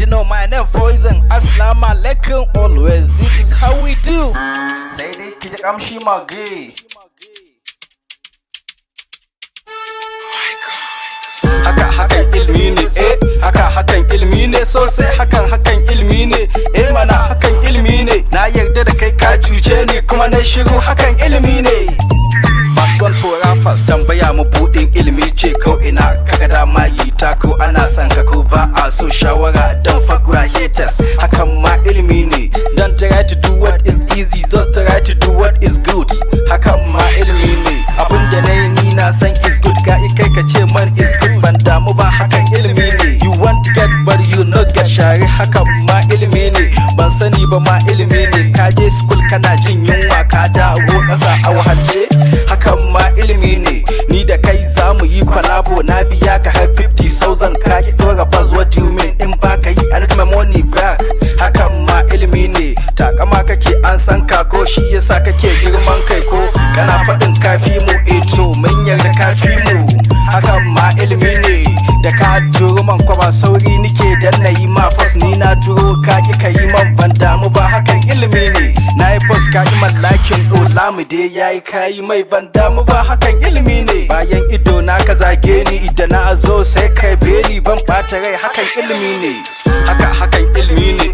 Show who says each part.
Speaker 1: know my name Poison. Assalamu alaikum, always this is how we do. Say they kiji kamshi mage. Hakan ilmi ne, hakan ilmi ne sosai, hakan ilmi ne, mana hakan ilmi ne. Na yarda da kai ka cuce ni kuma na shiru, hakan ilmi ne. Baswan for rappers, tambaya mabudin ilmi ce ko ina kaga dama yi ta ko ana son ka ko ba a so shawara don fuck with haters. Hakan ma ilmi ne. Don't try to do what is easy, just try to do what is good. Hakan ma ilmi ne. Abunda nayi ni na san is good, ka kai ka ce man is good, ban damu ba, hakan ilmi ne. You want to get but you not get share, hakan ma ilmi ne. Ban sani ba ma ilmi ne. Ka je school kana jin yunwa ka dawo kasa a wahalce, hakan ma ilmi ne. Ni da kai za mu yi kwalabo, na biya ka har 50,000 ka ki dora buzz, what do you mean? In ba ka yi I need my money back, hakan ma ilmi ne. Takama kake an san ka ko shi yasa kake girman kai ko kana faɗin kafi mu eto mun yarda kafi mu, hakan ma ilmi ne. Da ka turo man kwaba sauri nike dan na yi ma fas, ni na turo ka ki ka yi man ban damu ba, hakan ilmi ne. Na yi fas ka yi mallakin dola mu dai yayi ka yi mai ban damu ba, hakan ilmi ne. Bayan ido na ka zage ni idan na zo sai kai beli ban ɓata rai, hakan ilmi ne. Hakan ilmi ne.